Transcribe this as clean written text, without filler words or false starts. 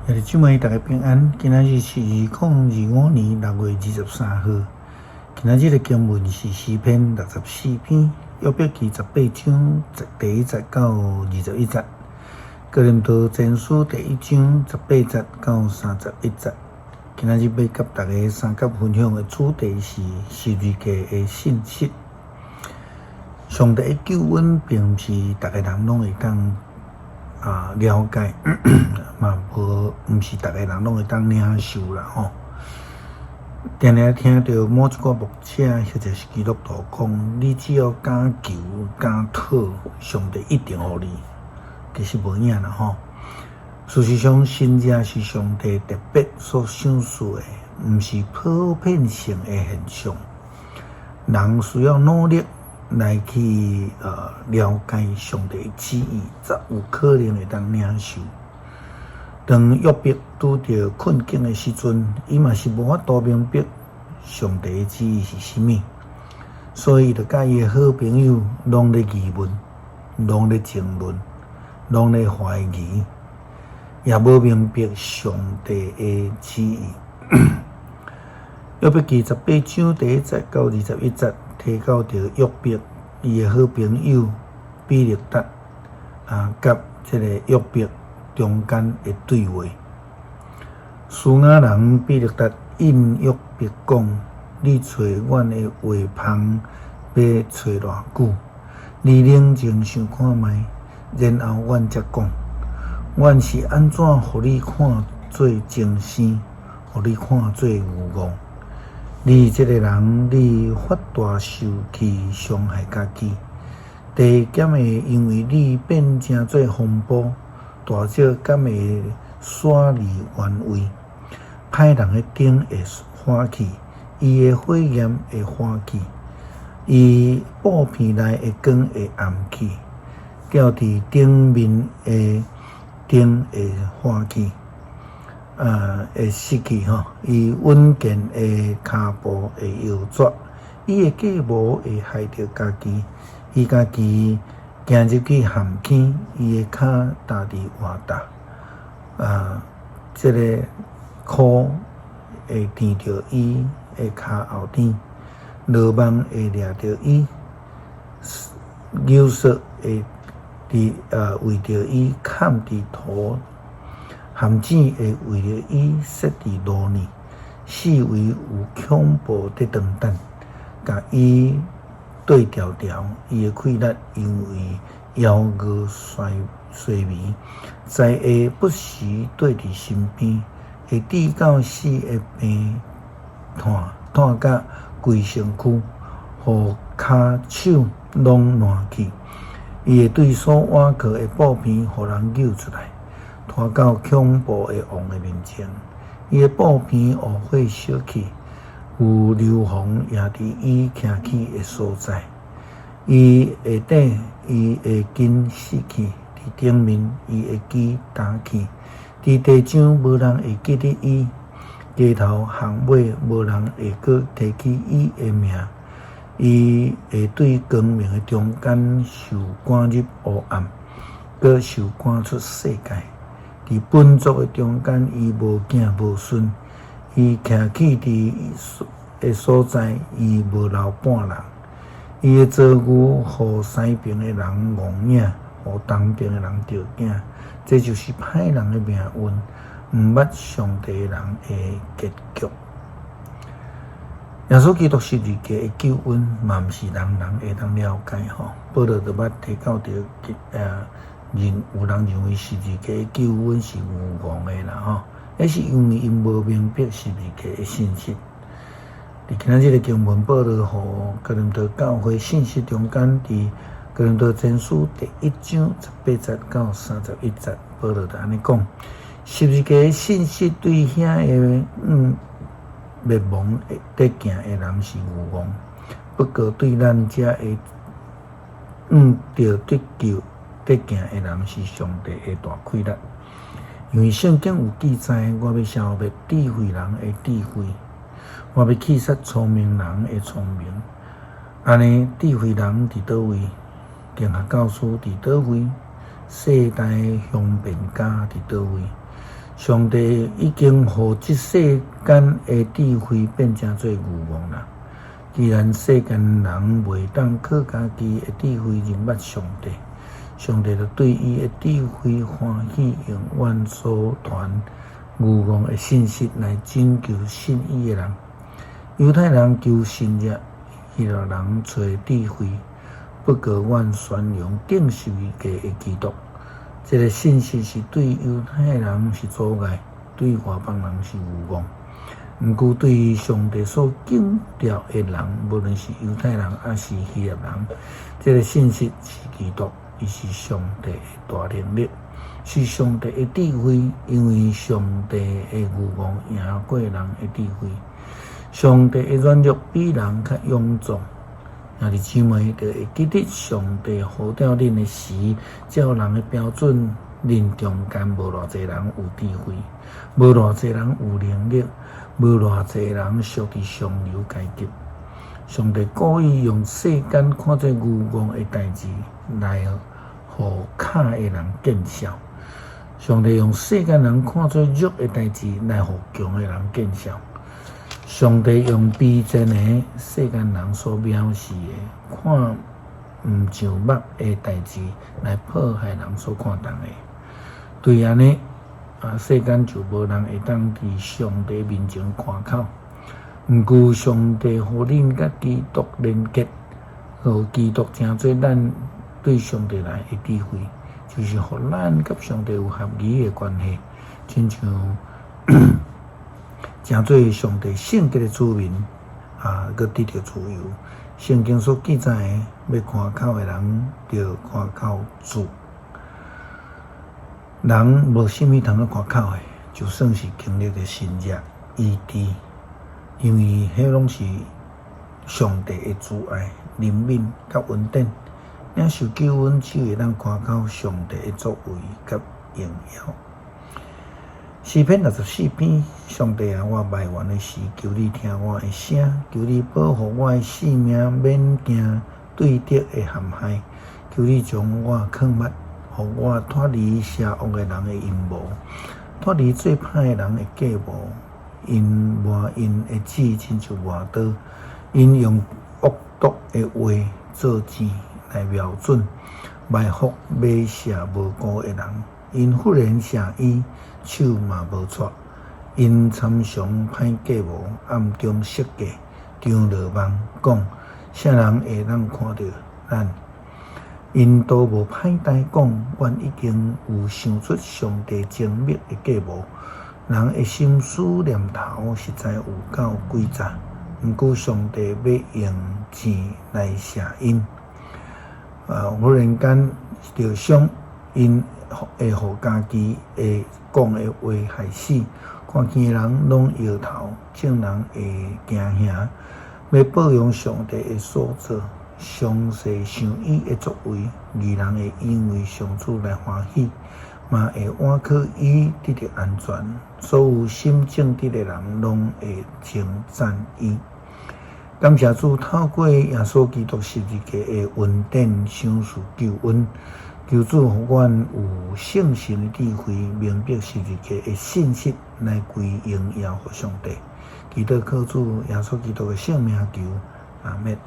兄弟姊妹，大家平安。今仔日是2025年6月23号。今仔日的经文是诗篇64篇，约伯记18章第1节到21节，哥林多前书第1章18节到31节。今仔日要甲大家三角分享的主题是十字架的信息。上帝的救恩并不是大家人拢会当了解，嘛毋是大家人拢会当领受啦吼。定定听到某一个牧者或者是基督徒讲，你只要敢求敢讨，上帝一定予你。其实无影啦吼。事实上，神者是上帝特别所赏赐的，毋是普遍性的现象。人需要努力来去了解上帝的旨意，才有可能会当领受。当约伯拄着困境的时阵，伊嘛是无法度明白上帝的旨意是啥物，所以就甲伊的好朋友拢咧议论，拢咧争论，拢咧怀疑，也无明白上帝的旨意。约伯记18章第1节到21节。提到着约伯，伊的好朋友比勒达甲这个约伯中间的对话。苏雅人比勒达应约伯讲：“你找阮的话旁要找偌久？你冷静想看觅，然后阮才讲，阮是安怎互你看做精生，互你看做有误？你这个人，你发大受气，伤害家己。第减会因为你变成做风暴，大少减会甩离原位。歹人的灯会欢起，伊的火焰会欢起，伊布片内的光会暗去，吊伫顶面的灯会欢起。会失去吼，伊稳健的骹步会摇拽，伊的计谋会害着家己，伊家己行入去陷阱，伊的骹踏伫活踏，这个箍会掂着伊的骹后顶，落网会掠着伊，牛索会为着伊砍伫土。陷阱会为了伊设伫路呢，四围有恐怖伫长等，甲伊对调调，伊的气力因为腰饿衰微，在下不时对伫身边，会治到死的病炭甲规身躯，互骹手拢烂去，伊会对所挽靠的布片，互人揪出来。拖到恐怖的王的面前，伊的布片乌火烧起，有硫磺也伫伊徛起的所在。伊下底，伊会紧死去；伫顶面，伊会记打去；伫地上，无人会记得伊；街头巷尾，无人会阁提起伊的名。伊会对光明的中间受赶入黑暗，阁受赶出世界。伫本族的中间，伊无囝无孙，伊徛起伫的所在，伊无留半人。伊的遭遇，互西边的人误影，互东边的人着囝。这就是歹人的命运，毋捌上帝人的结局。耶稣基督十字架的救恩，嘛毋是人人会当了解吼。保罗就捌提到着有人认为十字架的救恩是有误的啦吼，那是因为因无明白十字架的信息。伫今仔日的经文，保罗互哥林多教会信息中间，伫哥林多前书第1章18节到31节，保罗就安尼讲：十字架的信息对遐个灭亡得行的人是有误，不过对咱遮会着得救得行的人是上帝的大气力，因为圣经有记载，我要消灭智慧人的智慧，我要气杀聪明人的聪明。安尼，智慧人伫倒位？定下教师伫倒位？世代雄辩家伫倒位？上帝已经互即世间的智慧变成做愚妄啦。既然世间人袂当靠家己的智慧认捌上帝，上帝就对伊的智慧欢喜，用万所传愚妄的信息来拯救信伊的人。犹太人求神业，希腊人找智慧，不过阮宣扬顶十字架的基督。这个信息是对犹太人是阻碍，对外邦人是愚妄。毋过对于上帝所敬重的人，无论是犹太人还是希腊人，这个信息是基督，伊是上帝的大能力，是上帝的智慧。因为上帝的愚妄赢过人的智慧，上帝的软弱比人较勇壮。兄弟姊妹，就会记得上帝呼召恁的时，照人的标准，恁中间无偌济人有智慧，无偌济人有能力，无偌济人属于上流阶级。上帝故意用世间看做愚妄的代志，来互卡的人见笑；上帝用世间人看做弱的代志，来互强的人见笑。上帝用卑贱的世间人所藐视的、看毋上目的代志，来迫害人所看重的。对安尼，世间就无人会当伫上帝面前夸口。毋过，上帝互恁甲基督连结，互基督成做咱对上帝来的智慧，就是互咱甲上帝有合理的关系，亲像成做上帝圣洁的子民，佮得到自由。圣经所记载的，要夸口的人，就夸口主。人无啥物通夸口的，就算是经历的神业医治，因为迄拢是上帝的慈爱、怜悯甲恩典。领受救恩，只会当夸口上帝的作为甲荣耀。诗篇64篇，上帝啊，我埋怨的时，求你听我的声，求你保护我的性命，免惊对敌的陷害。求你将我藏捌，互我脱离邪恶的人的阴谋，脱离最歹的人的计谋。因磨因的指亲像磨刀，因用恶毒的话做钱来瞄准埋伏买下无辜的人。因忽然下伊手嘛无错，因参详歹计谋，暗中设计，张罗网讲，啥人会当看到咱？因都无歹代讲，阮已经有想出上帝精密的计谋。人的心思念头实在有够诡诈，毋过上帝要用钱来谢因。忽然间就想因会互家己会讲的话害死，看见人拢摇头，众人会惊吓。要保养上帝的所做，详细想伊的作为，愚人会因为上主来欢喜，嘛会倚靠伊得到安全。所有心正直的人拢会称赞伊。感谢主透过耶稣基督十字架的恩典，享受救恩。求主互阮有圣神的智慧，明白十字架的信息，来归荣耀互上帝。祈祷靠主耶稣基督的圣名求，阿们。